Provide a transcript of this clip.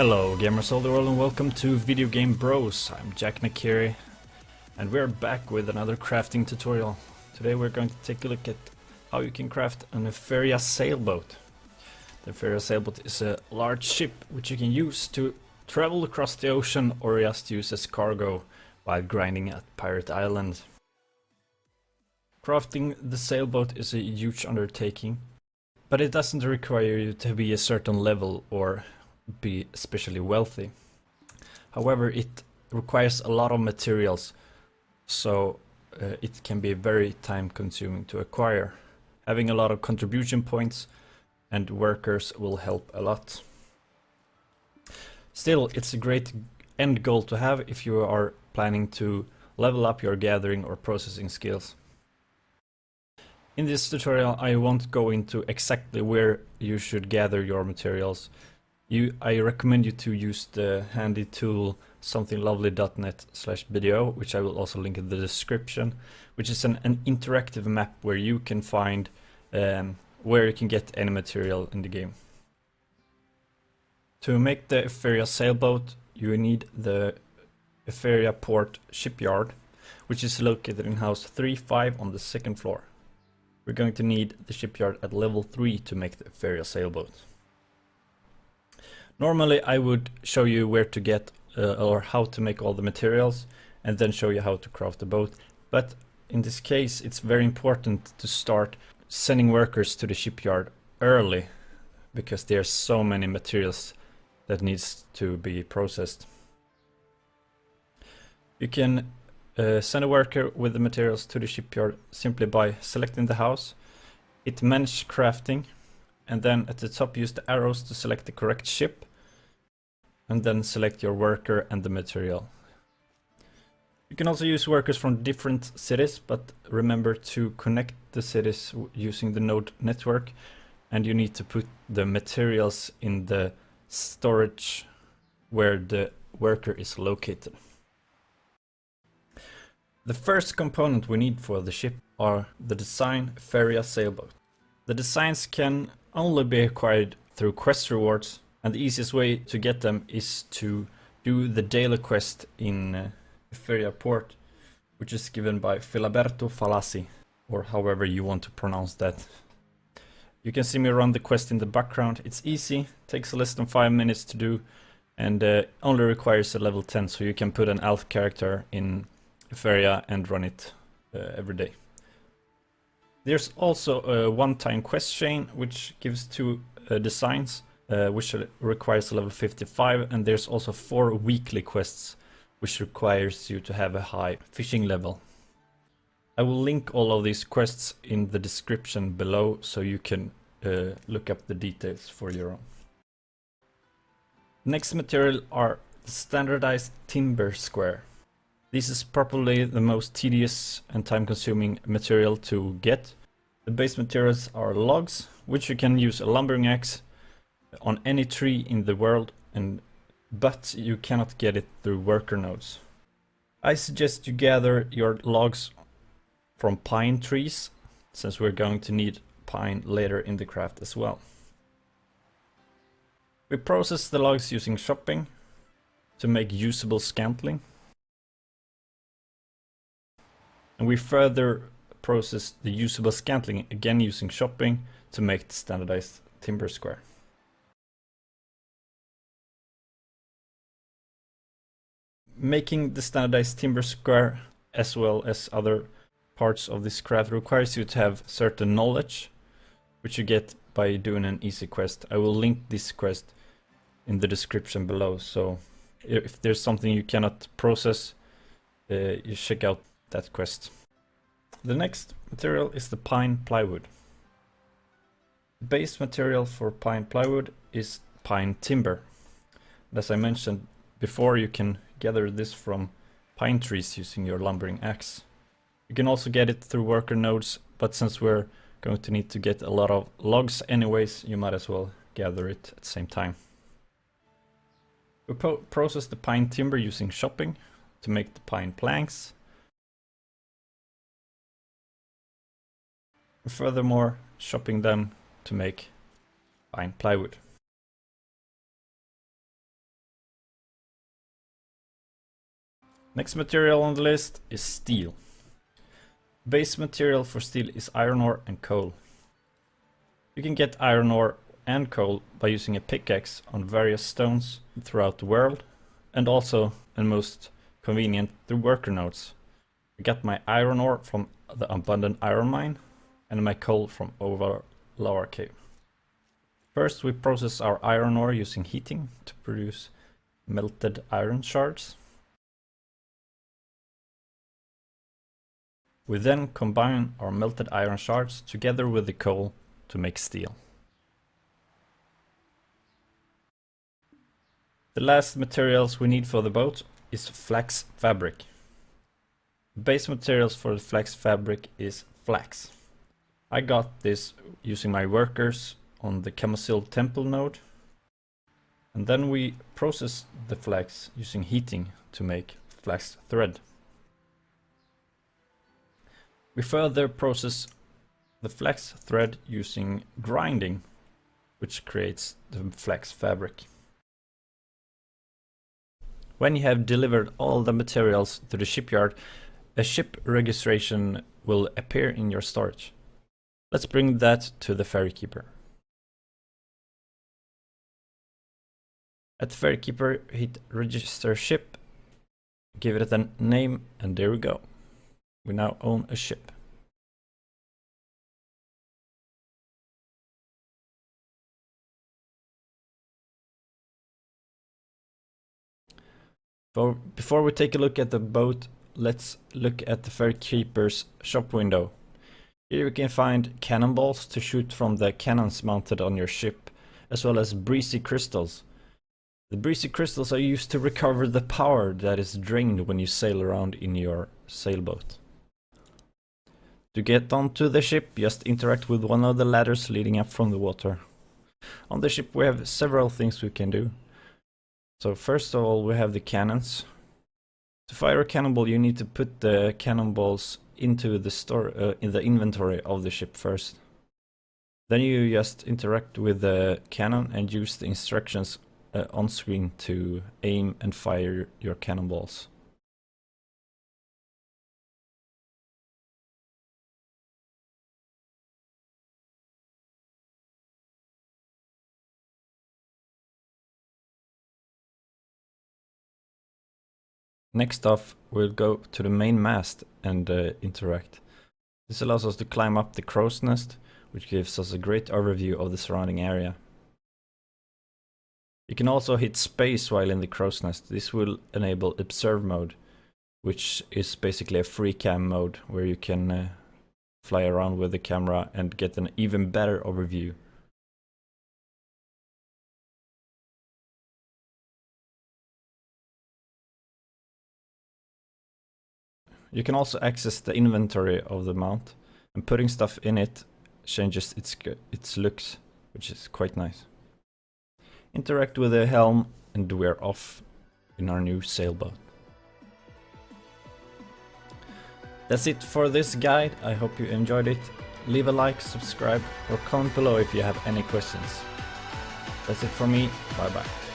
Hello gamers all the world and welcome to Video Game Bros. I'm Jack Nakiri and we're back with another crafting tutorial. Today we're going to take a look at how you can craft an Epheria Sailboat. The Epheria Sailboat is a large ship which you can use to travel across the ocean or just use as cargo while grinding at Pirate Island. Crafting the sailboat is a huge undertaking, but it doesn't require you to be a certain level or be especially wealthy. However, it requires a lot of materials, so it can be very time consuming to acquire. Having a lot of contribution points and workers will help a lot. Still, it's a great end goal to have if you are planning to level up your gathering or processing skills. In this tutorial I won't go into exactly where you should gather your materials. I recommend you to use the handy tool somethinglovely.net/video, which I will also link in the description, which is an interactive map where you can find where you can get any material in the game. To make the Epheria Sailboat, you need the Epheria Port Shipyard, which is located in house 3-5 on the second floor. We're going to need the shipyard at level 3 to make the Epheria Sailboat. Normally I would show you where to get or how to make all the materials and then show you how to craft the boat, but in this case it's very important to start sending workers to the shipyard early because there's so many materials that needs to be processed. You can send a worker with the materials to the shipyard simply by selecting the house, hit manage crafting, and then at the top use the arrows to select the correct ship, and then select your worker and the material. You can also use workers from different cities, but remember to connect the cities using the node network, and you need to put the materials in the storage where the worker is located. The first component we need for the ship are the design Epheria Sailboat. The designs can only be acquired through quest rewards, and the easiest way to get them is to do the daily quest in Epheria Port, which is given by Filiberto Falassi, or however you want to pronounce that. You can see me run the quest in the background. It's easy, takes less than 5 minutes to do, and only requires a level 10, so you can put an elf character in Epheria and run it every day. There's also a one-time quest chain which gives 2 designs, which requires a level 55, and there's also 4 weekly quests which requires you to have a high fishing level. I will link all of these quests in the description below so you can look up the details for your own. Next material are the standardized timber square. This is probably the most tedious and time-consuming material to get. The base materials are logs, which you can use a lumbering axe on any tree in the world, but you cannot get it through worker nodes. I suggest you gather your logs from pine trees, since we're going to need pine later in the craft as well. We process the logs using chopping to make usable scantling. And we further process the usable scantling again using chopping to make the standardized timber square. Making the standardized timber square as well as other parts of this craft requires you to have certain knowledge, which you get by doing an easy quest. I will link this quest in the description below, so if there's something you cannot process, you check out that quest. The next material is the pine plywood. The base material for pine plywood is pine timber. As I mentioned before, you can gather this from pine trees using your lumbering axe. You can also get it through worker nodes, but since we're going to need to get a lot of logs anyways, you might as well gather it at the same time. We process the pine timber using chopping to make the pine planks. Furthermore, chopping them to make pine plywood. Next material on the list is steel. Base material for steel is iron ore and coal. You can get iron ore and coal by using a pickaxe on various stones throughout the world, and also, and most convenient, through worker nodes. I got my iron ore from the abundant iron mine and my coal from over lava cave. First we process our iron ore using heating to produce melted iron shards. We then combine our melted iron shards together with the coal to make steel. The last materials we need for the boat is flax fabric. The base materials for the flax fabric is flax. I got this using my workers on the Kamasil temple node. And then we process the flax using heating to make flax thread. We further process the flax thread using grinding, which creates the flax fabric. When you have delivered all the materials to the shipyard, a ship registration will appear in your storage. Let's bring that to the ferry keeper. At the ferry keeper, hit register ship, give it a name, and there we go. We now own a ship. Before we take a look at the boat, let's look at the ferry keeper's shop window. Here you can find cannonballs to shoot from the cannons mounted on your ship, as well as breezy crystals. The breezy crystals are used to recover the power that is drained when you sail around in your sailboat. To get onto the ship, just interact with one of the ladders leading up from the water. On the ship we have several things we can do. So first of all we have the cannons. To fire a cannonball you need to put the cannonballs into the in the inventory of the ship first. Then you just interact with the cannon and use the instructions on screen to aim and fire your cannonballs. Next off, we'll go to the main mast and interact. This allows us to climb up the crow's nest, which gives us a great overview of the surrounding area. You can also hit space while in the crow's nest. This will enable observe mode, which is basically a free cam mode where you can fly around with the camera and get an even better overview. You can also access the inventory of the mount, and putting stuff in it changes its looks, which is quite nice. Interact with the helm and we're off in our new sailboat. That's it for this guide. I hope you enjoyed it. Leave a like, subscribe, or comment below if you have any questions. That's it from me. Bye bye.